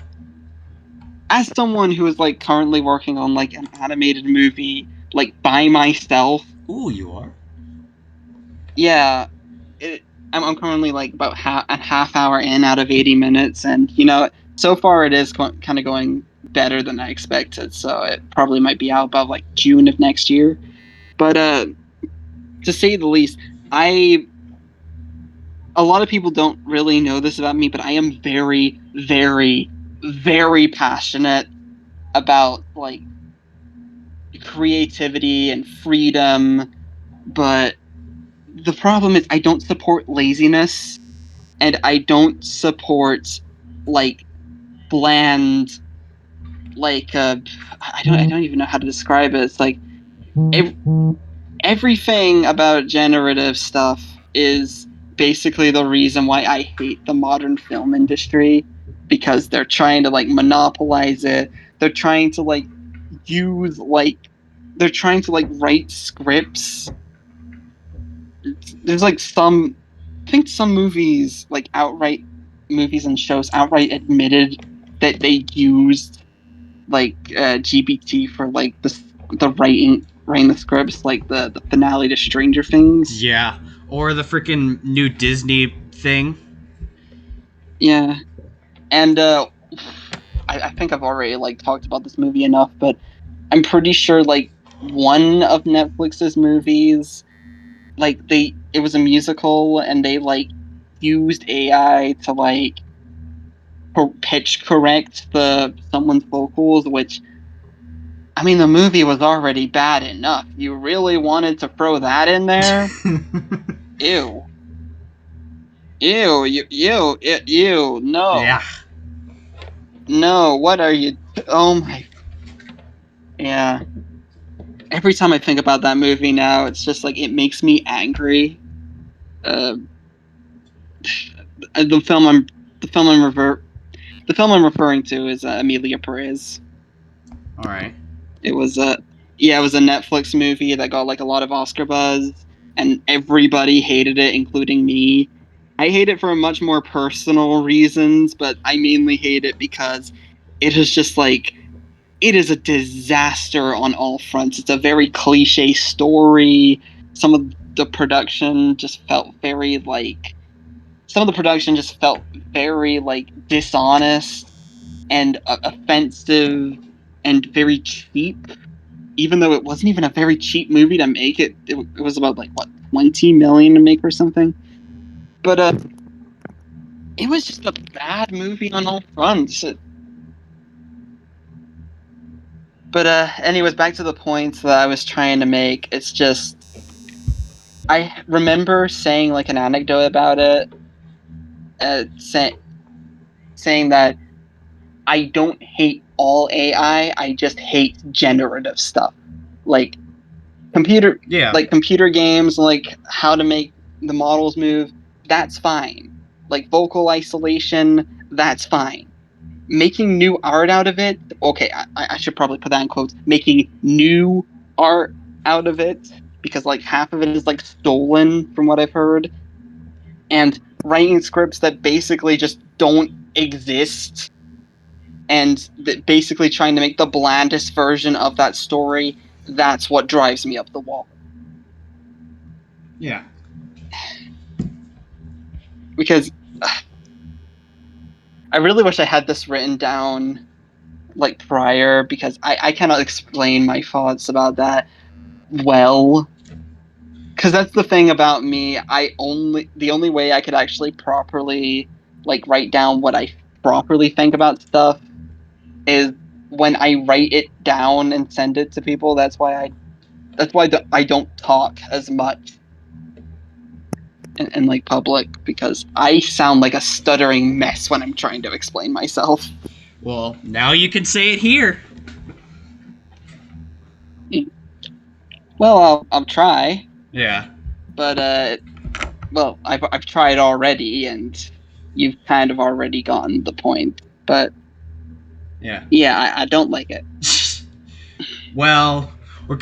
as someone who is like currently working on like an animated movie, like by myself,
Ooh, you are.
yeah, it, I'm currently like about a half hour in out of 80 minutes, and you know, so far it is kind of going better than I expected. So it probably might be out about like June of next year. But to say the least, I a lot of people don't really know this about me, but I am very, very, very passionate about like creativity and freedom. But the problem is I don't support laziness, and I don't support like bland, like I don't even know how to describe it. It's like ev- everything about generative stuff is basically the reason why I hate the modern film industry, because they're trying to like monopolize it. They're trying to like use like they're trying to like write scripts. There's like some I think some movies like outright movies and shows outright admitted that they used like GPT for like the writing the scripts, like the finale to Stranger Things.
Yeah. Or the freaking new Disney thing.
Yeah, and I think I've already like talked about this movie enough, but I'm pretty sure like one of Netflix's movies, like it was a musical, and they like used AI to like pitch correct the someone's vocals, which I mean, the movie was already bad enough. You really wanted to throw that in there? Ew. Ew, ew,
Yeah.
no. No, what are you? Oh my. Yeah. Every time I think about that movie now, it's just like it makes me angry. Uh, the film I'm the film I'm referring to is Amelia Perez.
All right.
It was a Netflix movie that got like a lot of Oscar buzz, and everybody hated it, including me. I hate it for much more personal reasons, but I mainly hate it because it is just like it is a disaster on all fronts. It's a very cliche story. Some of the production just felt very like dishonest and offensive and very cheap, even though it wasn't even a very cheap movie to make. It was about like what, 20 million to make or something. But it was just a bad movie on all fronts. But anyways, back to the points that I was trying to make. It's just I remember saying like an anecdote about it, saying that I don't hate all AI. I just hate generative stuff, like computer
Yeah.
computer games, like how to make the models move. That's fine. Like vocal isolation, that's fine. Making new art out of it, okay, I should probably put that in quotes. Making new art out of it, because like half of it is like stolen from what I've heard, and writing scripts that basically just don't exist, and basically trying to make the blandest version of that story. That's what drives me up the wall.
Yeah.
Because I really wish I had this written down like prior, because I cannot explain my thoughts about that well. Because that's the thing about me. The only way I could actually properly like write down what I properly think about stuff is when I write it down and send it to people. That's why I don't talk as much in like public, because I sound like a stuttering mess when I'm trying to explain myself.
Well, now you can say it here.
Well, I'll try,
Yeah.
but well, I've tried already, and you've kind of already gotten the point. But
Yeah.
yeah, I don't like it.
Well, we're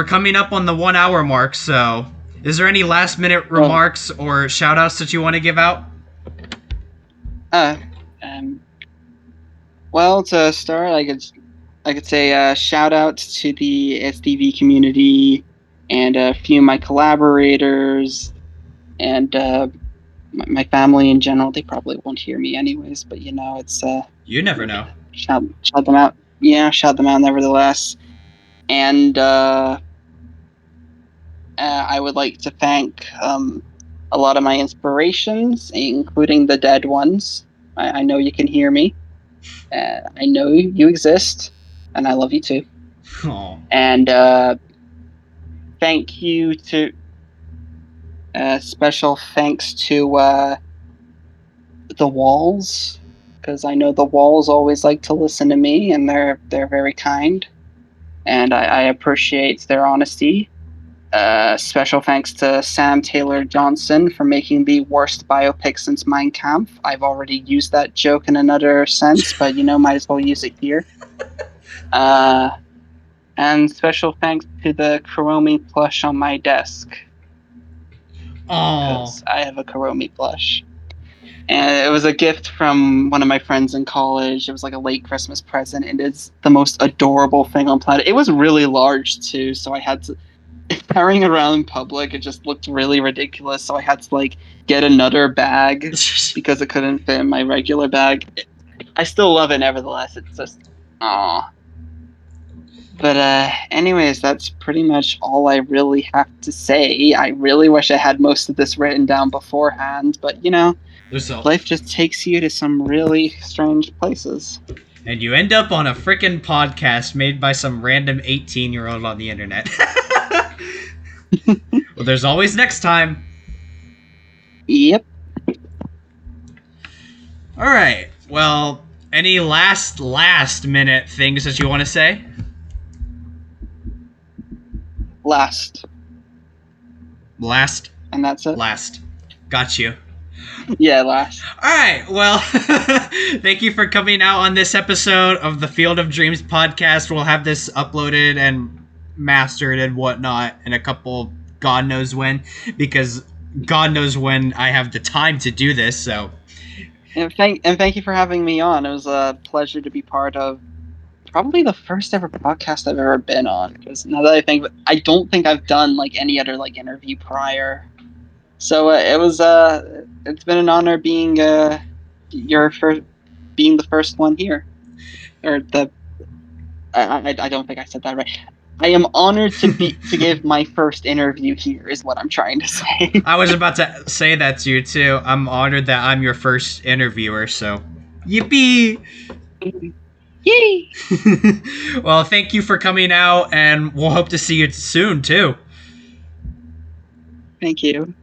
coming up on the 1 hour mark, so is there any last minute
Well,
remarks or shout outs that you want to give out?
uh, um, well, to start, I could say shout out to the SDV community and a few of my collaborators and my family in general. They probably won't hear me anyways, but it's
You never know.
shout them out. Yeah, shout them out nevertheless. And I would like to thank a lot of my inspirations, including the dead ones. I know you can hear me. I know you exist, and I love you too.
Oh.
And thank you to special thanks to the walls, because I know the walls always like to listen to me, and they're very kind, and I appreciate their honesty. Special thanks to Sam Taylor Johnson for making the worst biopic since Mein Kampf. I've already used that joke in another sense, but might as well use it here. Uh, and special thanks to the Kuromi plush on my desk,
Oh.
because I have a Kuromi plush. And it was a gift from one of my friends in college. It was like a late Christmas present, and it's the most adorable thing on planet. It was really large too, so I had to carrying it around in public. It just looked really ridiculous, so I had to like get another bag because it couldn't fit in my regular bag. I still love it nevertheless. It's just, aw. But anyways, that's pretty much all I really have to say. I really wish I had most of this written down beforehand, but
So,
life just takes you to some really strange places.
and you end up on a freaking podcast made by some random 18-year-old on the internet. Well, there's always next time.
Yep.
All right. Well, any last minute things that you want to say?
Last.
Last.
And that's it.
Last. Got you.
Yeah, last.
Alright, well, thank you for coming out on this episode of the Field of Dreams podcast. We'll have this uploaded and mastered and whatnot in a couple, God knows when, because God knows when I have the time to do this, so.
And thank you for having me on. It was a pleasure to be part of probably the first ever podcast I've ever been on. Because now that I think, I don't think I've done like any other like interview prior. So it's been an honor being your first, being the first one here, or the I don't think I said that right. I am honored to give my first interview here. Is what I'm trying to say.
I was about to say that to you, too. I'm honored that I'm your first interviewer, so. Yippee!
Yay!
Well, thank you for coming out, and we'll hope to see you soon, too.
Thank you.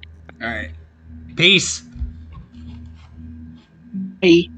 Alright. Peace.
Bye.